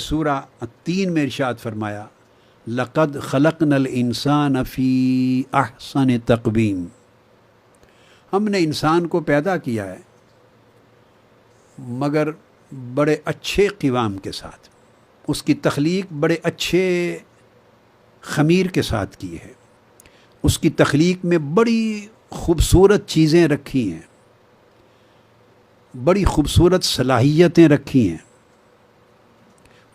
سورہ 3 میں ارشاد فرمایا لقد خلقنا الانسان فی احسن تقویم، ہم نے انسان کو پیدا کیا ہے مگر بڑے اچھے قوام کے ساتھ، اس کی تخلیق بڑے اچھے خمیر کے ساتھ کی ہے، اس کی تخلیق میں بڑی خوبصورت چیزیں رکھی ہیں، بڑی خوبصورت صلاحیتیں رکھی ہیں،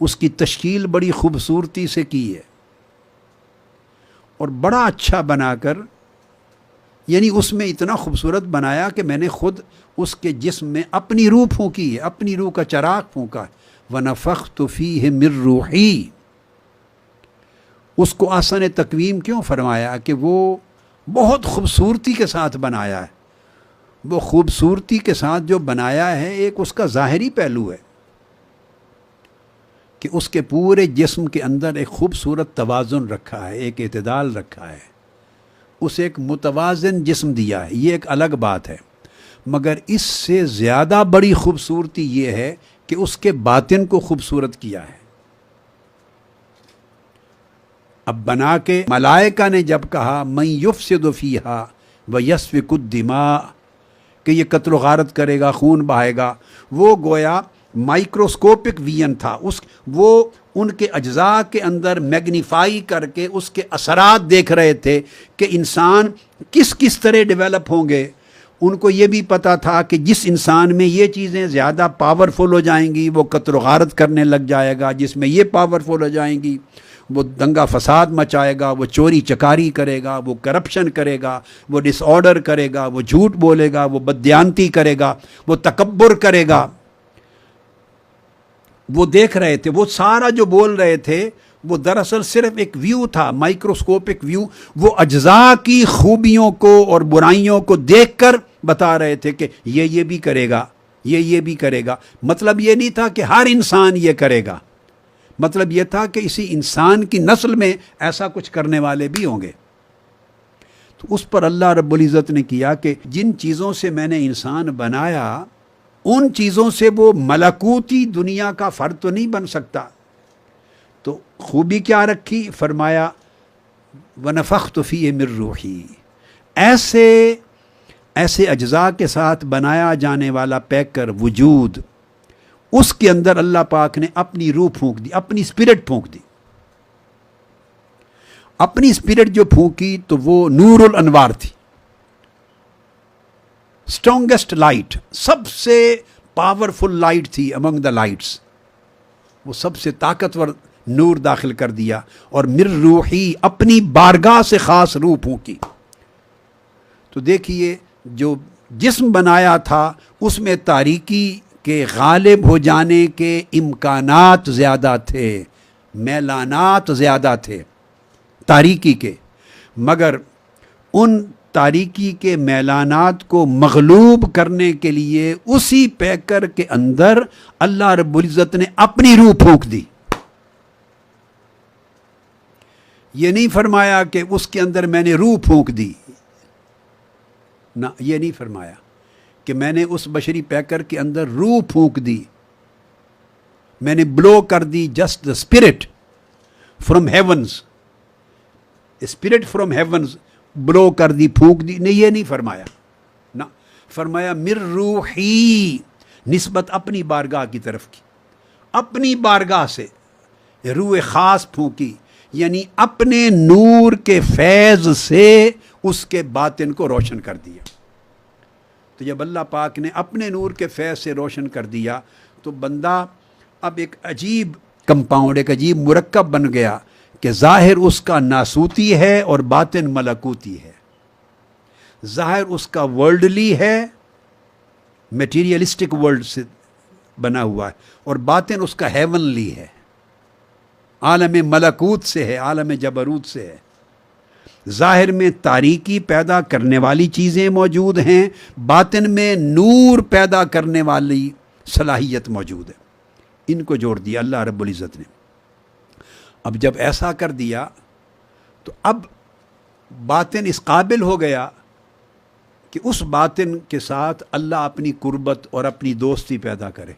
اس کی تشکیل بڑی خوبصورتی سے کی ہے اور بڑا اچھا بنا کر، یعنی اس میں اتنا خوبصورت بنایا کہ میں نے خود اس کے جسم میں اپنی روح پھونکی ہے، اپنی روح کا چراغ پھونکا ہے، وَنَفَخْتُ فِيهِ مِن رُوحِي۔ اس کو احسن تقویم کیوں فرمایا کہ وہ بہت خوبصورتی کے ساتھ بنایا ہے۔ وہ خوبصورتی کے ساتھ جو بنایا ہے، ایک اس کا ظاہری پہلو ہے کہ اس کے پورے جسم کے اندر ایک خوبصورت توازن رکھا ہے، ایک اعتدال رکھا ہے، اسے ایک متوازن جسم دیا ہے، یہ ایک الگ بات ہے۔ مگر اس سے زیادہ بڑی خوبصورتی یہ ہے کہ اس کے باطن کو خوبصورت کیا ہے۔ اب بنا کے ملائکہ نے جب کہا من یفسد فیہا ویسفک الدماء، کہ یہ قتل و غارت کرے گا، خون بہائے گا، وہ گویا مائکروسکوپک ویژن تھا، وہ ان کے اجزاء کے اندر میگنیفائی کر کے اس کے اثرات دیکھ رہے تھے کہ انسان کس طرح ڈیولپ ہوں گے۔ ان کو یہ بھی پتہ تھا کہ جس انسان میں یہ چیزیں زیادہ پاورفل ہو جائیں گی وہ قتل و غارت کرنے لگ جائے گا، جس میں یہ پاورفل ہو جائیں گی وہ دنگا فساد مچائے گا، وہ چوری چکاری کرے گا، وہ کرپشن کرے گا، وہ ڈس آرڈر کرے گا، وہ جھوٹ بولے گا، وہ بددیانتی کرے گا، وہ تکبر کرے گا۔ وہ دیکھ رہے تھے، وہ سارا جو بول رہے تھے وہ دراصل صرف ایک ویو تھا، مائکروسکوپک ویو۔ وہ اجزاء کی خوبیوں کو اور برائیوں کو دیکھ کر بتا رہے تھے کہ یہ بھی کرے گا، یہ بھی کرے گا۔ مطلب یہ نہیں تھا کہ ہر انسان یہ کرے گا، مطلب یہ تھا کہ اسی انسان کی نسل میں ایسا کچھ کرنے والے بھی ہوں گے۔ تو اس پر اللہ رب العزت نے کیا کہ جن چیزوں سے میں نے انسان بنایا ان چیزوں سے وہ ملکوتی دنیا کا فرد تو نہیں بن سکتا۔ تو خوبی کیا رکھی؟ فرمایا وَنَفَخْتُ فِيهِ مِن رُوحِي، ایسے اجزاء کے ساتھ بنایا جانے والا پیک کر وجود، اس کے اندر اللہ پاک نے اپنی روح پھونک دی، اپنی اسپرٹ پھونک دی۔ اپنی اسپرٹ جو پھونکی تو وہ نور الانوار تھی، اسٹرانگسٹ لائٹ، سب سے پاورفل لائٹ تھی امنگ دا لائٹس، وہ سب سے طاقتور نور داخل کر دیا اور مر روحی، اپنی بارگاہ سے خاص روح پھونکی۔ تو دیکھیے جو جسم بنایا تھا اس میں تاریکی کے غالب ہو جانے کے امکانات زیادہ تھے، میلانات زیادہ تھے تاریکی کے، مگر ان تاریکی کے میلانات کو مغلوب کرنے کے لیے اسی پیکر کے اندر اللہ رب العزت نے اپنی روح پھونک دی۔ یہ نہیں فرمایا کہ اس کے اندر میں نے روح پھونک دی، نہ، یہ نہیں فرمایا کہ میں نے اس بشری پیکر کے اندر روح پھونک دی، میں نے بلو کر دی just the spirit from heavens, spirit from heavens blow کر دی، پھونک دی، نہیں، یہ نہیں فرمایا، نہ، فرمایا مر روحی، نسبت اپنی بارگاہ کی طرف کی، اپنی بارگاہ سے روح خاص پھونکی، یعنی اپنے نور کے فیض سے اس کے باطن کو روشن کر دیا۔ تو جب اللہ پاک نے اپنے نور کے فیض سے روشن کر دیا تو بندہ اب ایک عجیب کمپاؤنڈ، ایک عجیب مرکب بن گیا کہ ظاہر اس کا ناسوتی ہے اور باطن ملکوتی ہے، ظاہر اس کا ورلڈلی ہے، میٹیریلسٹک ورلڈ سے بنا ہوا ہے، اور باطن اس کا ہیونلی ہے، عالم ملکوت سے ہے، عالم جبروت سے ہے۔ ظاہر میں تاریکی پیدا کرنے والی چیزیں موجود ہیں، باطن میں نور پیدا کرنے والی صلاحیت موجود ہے۔ ان کو جوڑ دیا اللہ رب العزت نے۔ اب جب ایسا کر دیا تو اب باطن اس قابل ہو گیا کہ اس باطن کے ساتھ اللہ اپنی قربت اور اپنی دوستی پیدا کرے۔